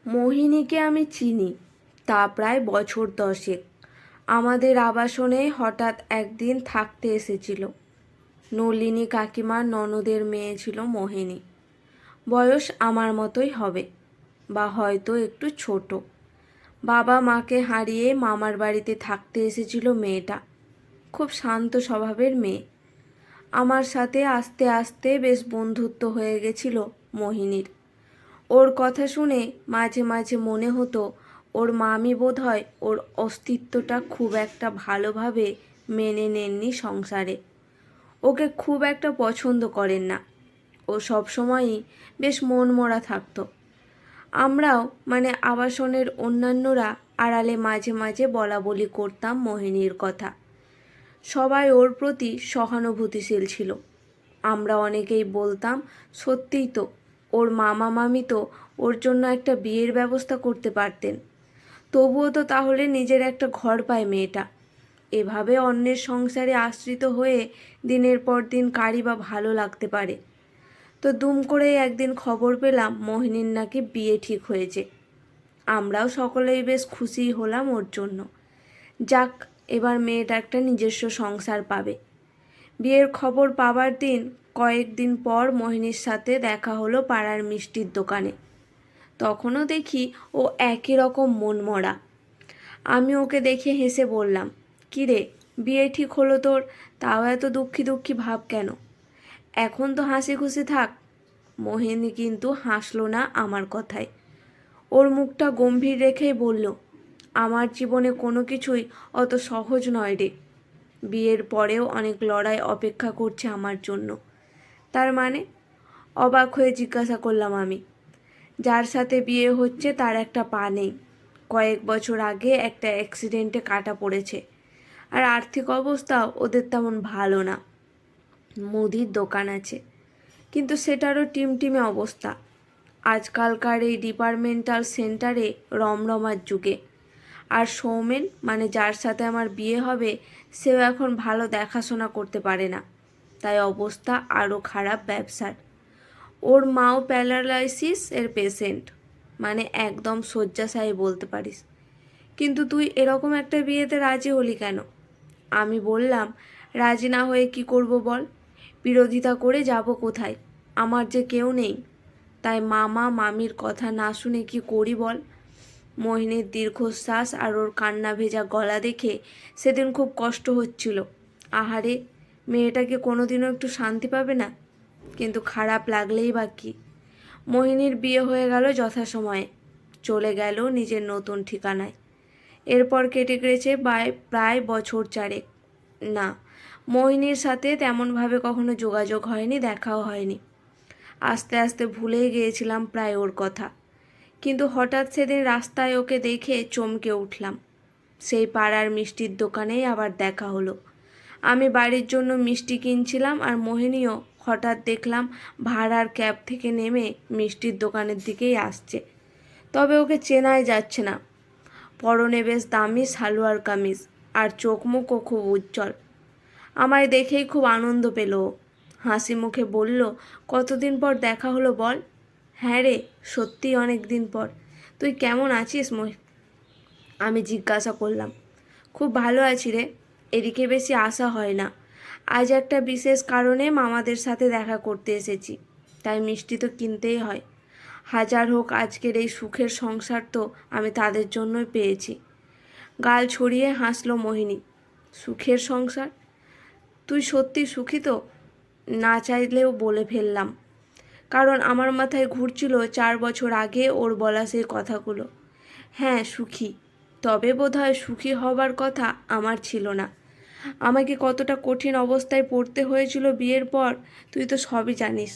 মোহিনীকে আমি চিনি, তা প্রায় বছর 10। আমাদের আবাসনে হঠাৎ একদিন থাকতে এসেছিল। নলিনী কাকিমার ননদের মেয়ে ছিল মোহিনী। বয়স আমার মতোই হবে, বা হয়তো একটু ছোট। বাবা মাকে হারিয়ে মামার বাড়িতে থাকতে এসেছিল মেয়েটা। খুব শান্ত স্বভাবের মেয়ে। আমার সাথে আস্তে আস্তে বেশ বন্ধুত্ব হয়ে গেছিল মোহিনীর। ওর কথা শুনে মাঝে মাঝে মনে হতো ওর মামি বোধহয় ওর অস্তিত্বটা খুব একটা ভালোভাবে মেনে নেননি সংসারে। ওকে খুব একটা পছন্দ করেন না। ও সবসময়ই বেশ মনমরা থাকতো। আমরাও মানে আবাসনের অন্যান্যরা আড়ালে মাঝে মাঝে বলা বলি করতাম মোহিনীর কথা। সবাই ওর প্রতি সহানুভূতিশীল ছিল। আমরা অনেকেই বলতাম, সত্যিই তো, ওর মামা মামি তো ওর জন্য একটা বিয়ের ব্যবস্থা করতে পারতেন। তবুও তো তাহলে নিজের একটা ঘর পায় মেয়েটা। এভাবে অন্যের সংসারে আশ্রিত হয়ে দিনের পর দিন কারই বা ভালো লাগতে পারে। তো দুম করেই একদিন খবর পেলাম মোহিনীর নাকি বিয়ে ঠিক হয়েছে। আমরাও সকলেই বেশ খুশি হলাম ওর জন্য। যাক, এবার মেয়েটা একটা নিজস্ব সংসার পাবে। বিয়ের খবর পাবার দিন কয়েকদিন পর মোহিনীর সাথে দেখা হলো পাড়ার মিষ্টির দোকানে। তখনও দেখি ও একই রকম মনমরা। আমি ওকে দেখে হেসে বললাম, কী রে, বিয়ে ঠিক হলো তোর, তাও এত দুঃখী দুঃখী ভাব কেন? এখন তো হাসি খুশি থাক। মোহিনী কিন্তু হাসলো না আমার কথায়। ওর মুখটা গম্ভীর রেখেই বলল, আমার জীবনে কোনো কিছুই অত সহজ নয় রে। বিয়ের পরেও অনেক লড়াই অপেক্ষা করছে আমার জন্য। তার মানে? অবাক হয়ে জিজ্ঞাসা করলাম আমি। যার সাথে বিয়ে হচ্ছে তার একটা পা নেই, কয়েক বছর আগে একটা অ্যাক্সিডেন্টে কাটা পড়েছে, আর আর্থিক অবস্থাও ওদের তেমন ভালো না। মুদির দোকান আছে, কিন্তু সেটারও টিমটিমে অবস্থা। আজকালকার এই ডিপার্টমেন্টাল সেন্টারে রমরমার যুগে। আর সৌমেন, মানে যার সাথে আমার বিয়ে হবে, সেও এখন ভালো দেখাশোনা করতে পারে না। তাই অবস্থা আরও খারাপ ব্যবসার। ওর মাও প্যারালাইসিস এর পেশেন্ট, মানে একদম শয্যাশায়ী বলতে পারিস। কিন্তু তুই এরকম একটা বিয়েতে রাজি হলি কেন? আমি বললাম, রাজি না হয়ে কি করব বল? বিরোধিতা করে যাব কোথায়? আমার যে কেউ নেই। তাই মামা মামির কথা না শুনে কি করি বল? মোহিনীর দীর্ঘশ্বাস আর ওর কান্না ভেজা গলা দেখে সেদিন খুব কষ্ট হচ্ছিল। আহারে, মেয়েটাকে কোনোদিনও একটু শান্তি পাবে না? কিন্তু খারাপ লাগলেই বা কী? মোহিনীর বিয়ে হয়ে গেল যথাসময়ে। চলে গেল নিজের নতুন ঠিকানায়। এরপর কেটে গেছে প্রায় বছর 4। না, মোহিনীর সাথে তেমনভাবে কখনো যোগাযোগ হয়নি, দেখাও হয়নি। আস্তে আস্তে ভুলেই গিয়েছিলাম প্রায় ওর কথা। কিন্তু হঠাৎ সেদিন রাস্তায় ওকে দেখে চমকে উঠলাম। সেই পাড়ার মিষ্টির দোকানেই আবার দেখা হলো। আমি বাড়ির জন্য মিষ্টি কিনছিলাম, আর মোহিনীও হঠাৎ দেখলাম ভাড়ার ক্যাব থেকে নেমে মিষ্টির দোকানের দিকেই আসছে। তবে ওকে চেনাই যাচ্ছে না। পরনে বেশ দামি সালোয়ার কামিজ, আর চোখ মুখও খুব উজ্জ্বল। আমায় দেখেই খুব আনন্দ পেল ও। হাসি মুখে বলল, কতদিন পর দেখা হলো বল? হ্যাঁ রে, সত্যিই অনেক দিন পর। তুই কেমন আছিস আমি জিজ্ঞাসা করলাম। খুব ভালো আছি রে, এদিকে বেশি আসা হয় না। আজ একটা বিশেষ কারণে মামাদের সাথে দেখা করতে এসেছি, তাই মিষ্টি তো কিনতেই হয়। হাজার হোক আজকের এই সুখের সংসার তো আমি তাদের জন্যই পেয়েছি। গাল ছড়িয়ে হাসলো মোহিনী। সুখের সংসার? তুই সত্যি সুখী তো? না চাইলেও বলে ফেললাম, কারণ আমার মাথায় ঘুরছিল 4 বছর আগে ওর বলা সেই কথাগুলো। হ্যাঁ, সুখী। তবে বোধহয় সুখী হবার কথা আমার ছিল না। আমাকে কতটা কঠিন অবস্থায় পড়তে হয়েছিল বিয়ের পর, তুই তো সবই জানিস।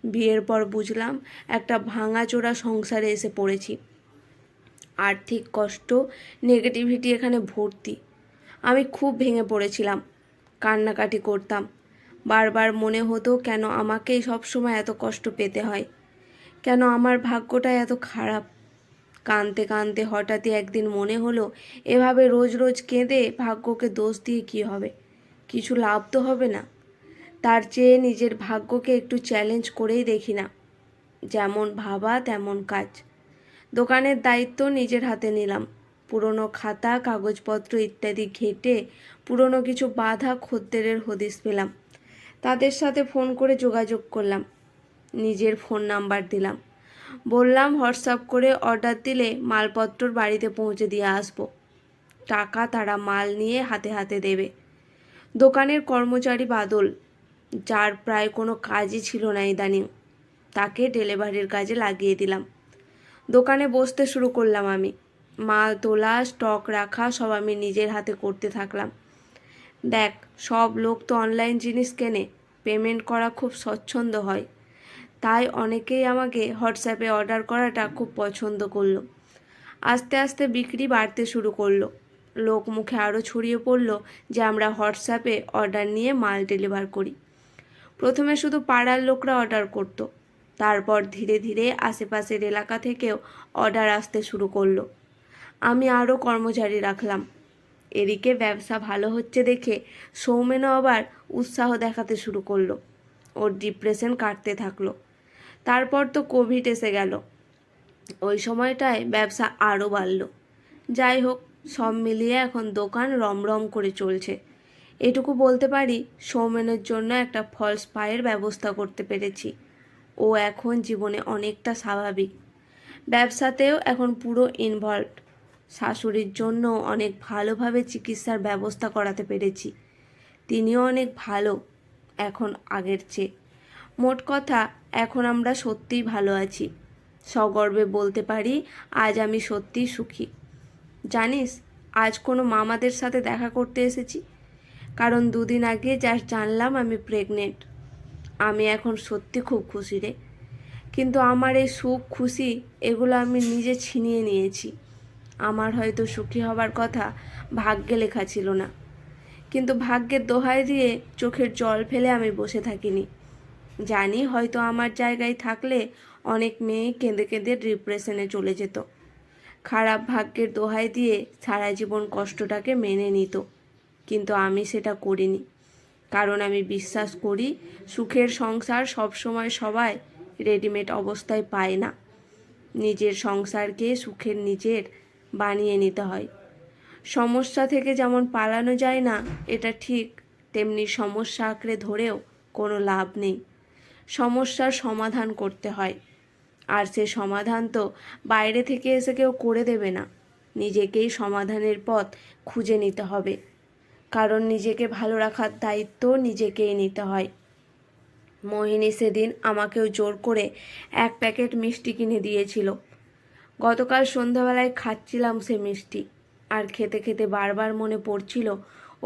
বিয়ের পর বুঝলাম একটা ভাঙাচোরা সংসারে এসে পড়েছি। আর্থিক কষ্ট, নেগেটিভিটি এখানে ভর্তি। আমি খুব ভেঙে পড়েছিলাম, কান্নাকাটি করতাম। বারবার মনে হতো কেন আমাকেই সবসময় এত কষ্ট পেতে হয়, কেন আমার ভাগ্যটা এত খারাপ। কাঁদতে কাঁদতে হঠাৎই একদিন মনে হলো, এভাবে রোজ রোজ কেঁদে ভাগ্যকে দোষ দিয়ে কী হবে? কিছু লাভ তো হবে না। তার চেয়ে নিজের ভাগ্যকে একটু চ্যালেঞ্জ করেই দেখি না। যেমন ভাবা তেমন কাজ। দোকানের দায়িত্ব নিজের হাতে নিলাম। পুরনো খাতা কাগজপত্র ইত্যাদি ঘেঁটে পুরনো কিছু বাঁধা খদ্দেরের হদিশ পেলাম। তাদের সাথে ফোন করে যোগাযোগ করলাম। নিজের ফোন নাম্বার দিলাম। বললাম হোয়াটসঅ্যাপ করে অর্ডার দিলে মালপত্র বাড়িতে পৌঁছে দিয়ে আসবো। টাকা তারা মাল নিয়ে হাতে হাতে দেবে। দোকানের কর্মচারী বাদল, যার প্রায় কোনো কাজই ছিল না ইদানিং, তাকে ডেলিভারির কাজে লাগিয়ে দিলাম। দোকানে বসতে শুরু করলাম আমি। মাল তোলা স্টক রাখা সব আমি নিজের হাতে করতে থাকলাম। দেখ, সব লোক তো অনলাইন জিনিস কেনে, পেমেন্ট করা খুব স্বচ্ছন্দ হয়। তাই অনেকেই আমাকে হোয়াটসঅ্যাপে অর্ডার করাটা খুব পছন্দ করলো। আস্তে আস্তে বিক্রি বাড়তে শুরু করলো। লোক মুখে আরও ছড়িয়ে পড়লো যে আমরা হোয়াটসঅ্যাপে অর্ডার নিয়ে মাল ডেলিভার করি। প্রথমে শুধু পাড়ার লোকরা অর্ডার করত, তারপর ধীরে ধীরে আশেপাশের এলাকা থেকেও অর্ডার আসতে শুরু করলো। আমি আরও কর্মচারী রাখলাম। এদিকে ব্যবসা ভালো হচ্ছে দেখে সৌমেনও আবার উৎসাহ দেখাতে শুরু করলো। ওর ডিপ্রেশন কাটতে থাকলো। তারপর তো কোভিড এসে গেল। ওই সময়টায় ব্যবসা আরও বাড়ল। যাই হোক, সব মিলিয়ে এখন দোকান রমরম করে চলছে। এটুকু বলতে পারি, সৌমেনের জন্য একটা ফলস পায়ের ব্যবস্থা করতে পেরেছি। ও এখন জীবনে অনেকটা স্বাভাবিক। ব্যবসাতেও এখন পুরো ইনভলভড। শাশুড়ির জন্য অনেক ভালোভাবে চিকিৎসার ব্যবস্থা করাতে পেরেছি। তিনিও অনেক ভালো এখন আগের চেয়ে। মোট কথা, এখন আমরা সত্যিই ভালো আছি। সগর্বে বলতে পারি, আজ আমি সত্যিই সুখী। জানিস, আজ কোনো মামাদের সাথে দেখা করতে এসেছি, কারণ দুদিন আগে যা জানলাম আমি প্রেগনেন্ট। আমি এখন সত্যি খুব খুশি রে। কিন্তু আমার এই সুখ খুশি এগুলো আমি নিজে ছিনিয়ে নিয়েছি। আমার হয়তো সুখী হবার কথা ভাগ্যে লেখা ছিল না, কিন্তু ভাগ্যের দোহাই দিয়ে চোখের জল ফেলে আমি বসে থাকিনি। জানি হয়তো আমার জায়গায় থাকলে অনেক মেয়ে কেঁদে কেঁদে ডিপ্রেশনে চলে যেত। খারাপ ভাগ্যের দোহাই দিয়ে সারা জীবন কষ্টটাকে মেনে নিত। কিন্তু আমি সেটা করিনি, কারণ আমি বিশ্বাস করি সুখের সংসার সবসময় সবাই রেডিমেড অবস্থায় পায় না। নিজের সংসারকে সুখের নিজের বানিয়ে নিতে হয়। সমস্যা থেকে যেমন পালানো যায় না, এটা ঠিক, তেমনি সমস্যা আঁকড়ে ধরেও কোনো লাভ নেই। সমস্যার সমাধান করতে হয়, আর সে সমাধান তো বাইরে থেকে এসে কেউ করে দেবে না। নিজেকেই সমাধানের পথ খুঁজে নিতে হবে, কারণ নিজেকে ভালো রাখার দায়িত্ব নিজেকেই নিতে হয়। মোহিনী সেদিন আমাকেও জোর করে 1 প্যাকেট মিষ্টি কিনে দিয়েছিল। গতকাল সন্ধ্যাবেলায় খাচ্ছিলাম সে মিষ্টি, আর খেতে খেতে বারবার মনে পড়ছিল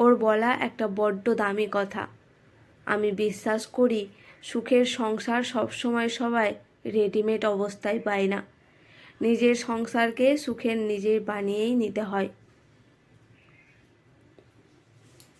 ওর বলা একটা বড্ড দামি কথা। আমি বিশ্বাস করি সুখের সংসার সবসময় সবাই রেডিমেড অবস্থায় পায় না। নিজের সংসারকে সুখের নিজের বানিয়েই নিতে হয়।